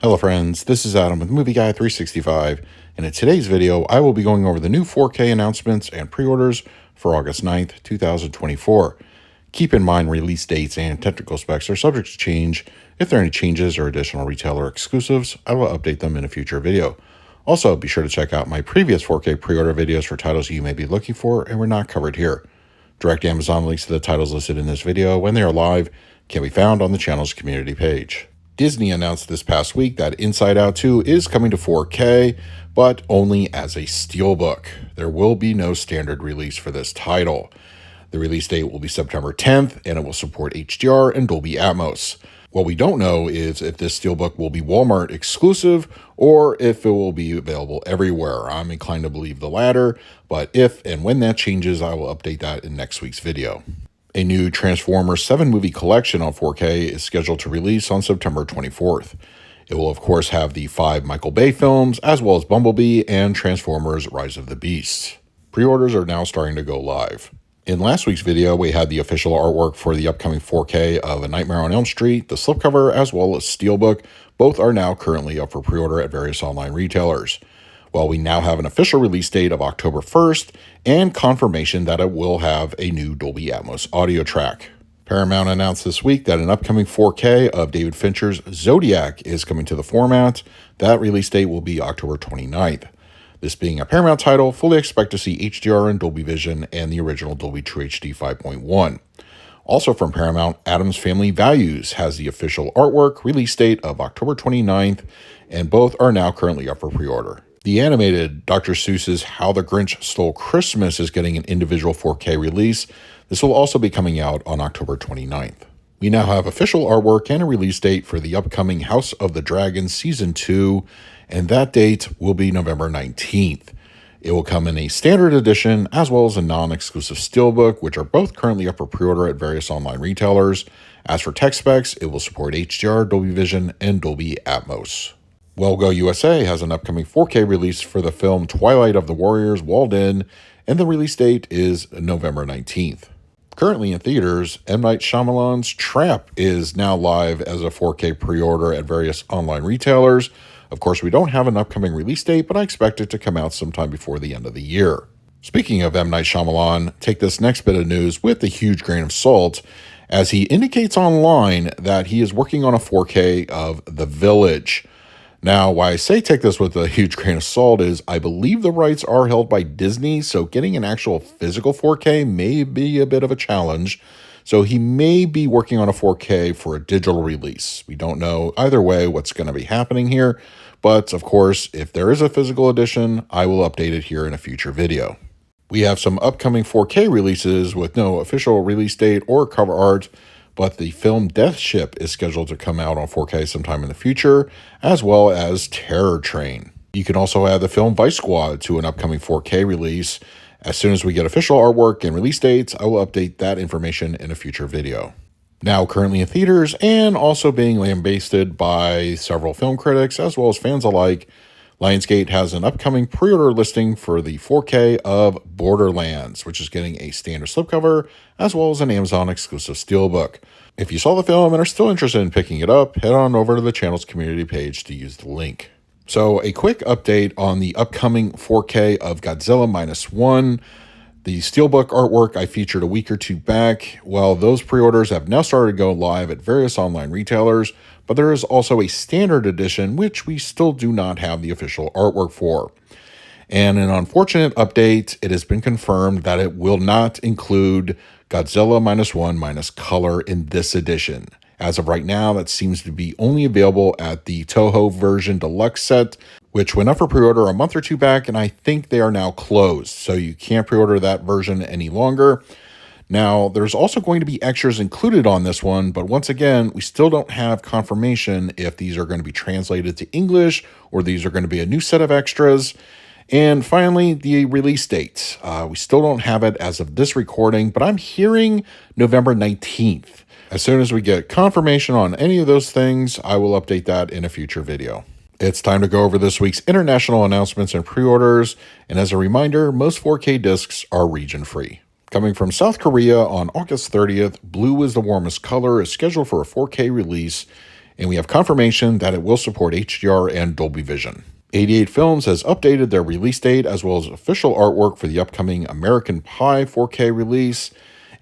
Hello friends, this is Adam with Movie Guy 365, and in today's video I will be going over the new 4K announcements and pre-orders for August 9th, 2024. Keep in mind release dates and technical specs are subject to change. If there are any changes or additional retailer exclusives, I will update them in a future video. Also, be sure to check out my previous 4K pre-order videos for titles you may be looking for and were not covered here. Direct Amazon links to the titles listed in this video when they are live can be found on the channel's community page. Disney announced this past week that Inside Out 2 is coming to 4K, but only as a steelbook. There will be no standard release for this title. The release date will be September 10th, and it will support HDR and Dolby Atmos. What we don't know is if this steelbook will be Walmart exclusive or if it will be available everywhere. I'm inclined to believe the latter, but if and when that changes, I will update that in next week's video. A new Transformers 7 movie collection on 4K is scheduled to release on September 24th. It will of course have the 5 Michael Bay films, as well as Bumblebee and Transformers Rise of the Beasts. Pre-orders are now starting to go live. In last week's video, we had the official artwork for the upcoming 4K of A Nightmare on Elm Street, the slipcover, as well as Steelbook. Both are now currently up for pre-order at various online retailers. Well, we now have an official release date of October 1st and confirmation that it will have a new Dolby Atmos audio track. Paramount announced this week that an upcoming 4K of David Fincher's Zodiac is coming to the format. That release date will be October 29th. This being a Paramount title, fully expect to see HDR and Dolby Vision and the original Dolby True HD 5.1. Also from Paramount, Addams Family Values has the official artwork release date of October 29th, and both are now currently up for pre-order. The animated Dr. Seuss's How the Grinch Stole Christmas is getting an individual 4K release. This will also be coming out on October 29th. We now have official artwork and a release date for the upcoming House of the Dragon Season 2, and that date will be November 19th. It will come in a standard edition as well as a non-exclusive steelbook, which are both currently up for pre-order at various online retailers. As for tech specs, it will support HDR, Dolby Vision, and Dolby Atmos. Well Go USA has an upcoming 4K release for the film Twilight of the Warriors Walled In, and the release date is November 19th. Currently in theaters, M. Night Shyamalan's Trap is now live as a 4K pre-order at various online retailers. Of course, we don't have an upcoming release date, but I expect it to come out sometime before the end of the year. Speaking of M. Night Shyamalan, take this next bit of news with a huge grain of salt, as he indicates online that he is working on a 4K of The Village. Now, why I say take this with a huge grain of salt is I believe the rights are held by Disney, so getting an actual physical 4K may be a bit of a challenge. So he may be working on a 4K for a digital release. We don't know either way what's going to be happening here, but of course, if there is a physical edition, I will update it here in a future video. We have some upcoming 4K releases with no official release date or cover art, but the film Death Ship is scheduled to come out on 4K sometime in the future, as well as Terror Train. You can also add the film Vice Squad to an upcoming 4K release. As soon as we get official artwork and release dates, I will update that information in a future video. Now currently in theaters and also being lambasted by several film critics as well as fans alike, Lionsgate has an upcoming pre-order listing for the 4K of Borderlands, which is getting a standard slipcover as well as an Amazon exclusive steelbook. If you saw the film and are still interested in picking it up, head on over to the channel's community page to use the link. So a quick update on the upcoming 4K of Godzilla -1. The steelbook artwork I featured a week or two back. Well, those pre-orders have now started to go live at various online retailers, but there is also a standard edition, which we still do not have the official artwork for. And an unfortunate update, it has been confirmed that it will not include Godzilla -1 color in this edition. As of right now, that seems to be only available at the Toho version deluxe set, which went up for pre-order a month or two back, and I think they are now closed, so you can't pre-order that version any longer. Now, there's also going to be extras included on this one, but once again, we still don't have confirmation if these are going to be translated to English or these are going to be a new set of extras. And finally, the release date. We still don't have it as of this recording, but I'm hearing November 19th. As soon as we get confirmation on any of those things, I will update that in a future video. It's time to go over this week's international announcements and pre-orders, and as a reminder, most 4K discs are region-free. Coming from South Korea on August 30th, Blue is the Warmest Color is scheduled for a 4K release, and we have confirmation that it will support HDR and Dolby Vision. 88 Films has updated their release date as well as official artwork for the upcoming American Pie 4K release,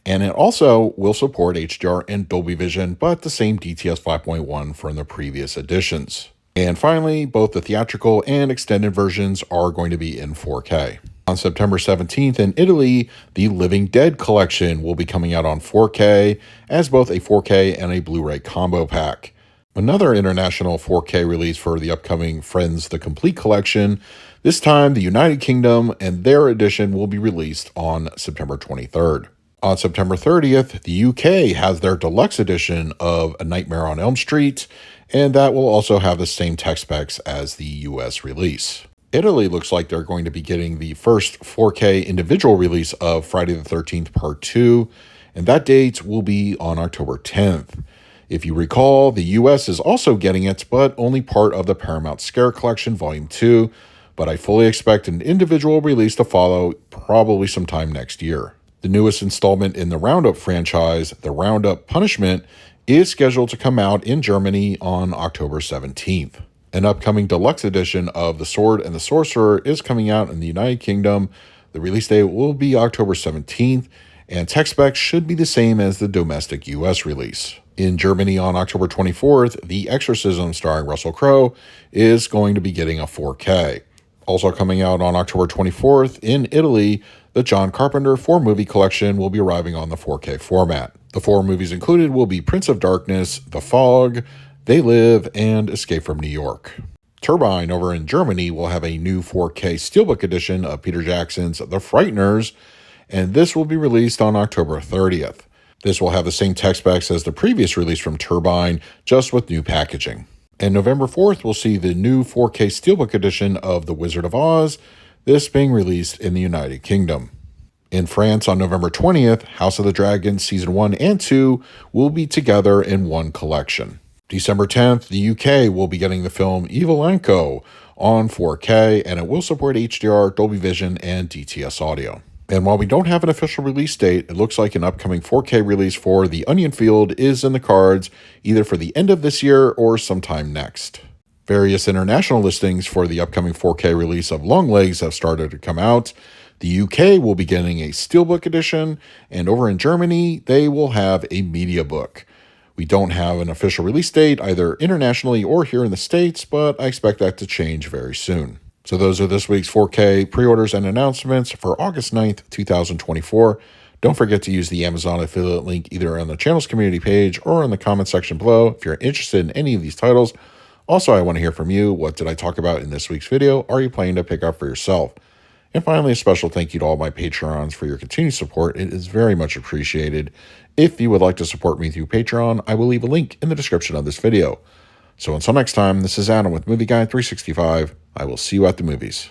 and it also will support HDR and Dolby Vision, but the same DTS 5.1 from the previous editions. And finally, both the theatrical and extended versions are going to be in 4K. On September 17th in Italy, the Living Dead collection will be coming out on 4K as both a 4K and a Blu-ray combo pack. Another international 4K release for the upcoming Friends the Complete collection, this time the United Kingdom, and their edition will be released on September 23rd. On September 30th, the UK has their deluxe edition of A Nightmare on Elm Street, and that will also have the same tech specs as the US release. Italy looks like they're going to be getting the first 4K individual release of Friday the 13th Part 2, and that date will be on October 10th. If you recall, the US is also getting it, but only part of the Paramount Scare Collection Volume 2, but I fully expect an individual release to follow probably sometime next year. The newest installment in the Roundup franchise, The Roundup Punishment, is scheduled to come out in Germany on October 17th. An upcoming deluxe edition of The Sword and the Sorcerer is coming out in the United Kingdom. The release date will be October 17th, and tech specs should be the same as the domestic US release. In Germany on October 24th, The Exorcism starring Russell Crowe is going to be getting a 4K. Also coming out on October 24th in Italy, the John Carpenter 4-movie collection will be arriving on the 4K format. The 4 movies included will be Prince of Darkness, The Fog, They Live, and Escape from New York. Turbine over in Germany will have a new 4K Steelbook edition of Peter Jackson's The Frighteners, and this will be released on October 30th. This will have the same tech specs as the previous release from Turbine, just with new packaging. And November 4th, we'll see the new 4K Steelbook edition of The Wizard of Oz, this being released in the United Kingdom. In France on November 20th, House of the Dragon Season 1 and 2 will be together in one collection. December 10th, the UK will be getting the film Evil Anko on 4K, and it will support HDR, Dolby Vision, and DTS audio. And while we don't have an official release date, it looks like an upcoming 4K release for The Onion Field is in the cards, either for the end of this year or sometime next. Various international listings for the upcoming 4K release of Longlegs have started to come out. The UK will be getting a Steelbook edition, and over in Germany, they will have a Media Book. We don't have an official release date, either internationally or here in the States, but I expect that to change very soon. So those are this week's 4K pre-orders and announcements for August 9th, 2024. Don't forget to use the Amazon affiliate link either on the channel's community page or in the comment section below if you're interested in any of these titles. Also, I want to hear from you. What did I talk about in this week's video? Are you planning to pick up for yourself? And finally, a special thank you to all my Patreons for your continued support. It is very much appreciated. If you would like to support me through Patreon, I will leave a link in the description of this video. So until next time, this is Adam with Movie Guy 365. I will see you at the movies.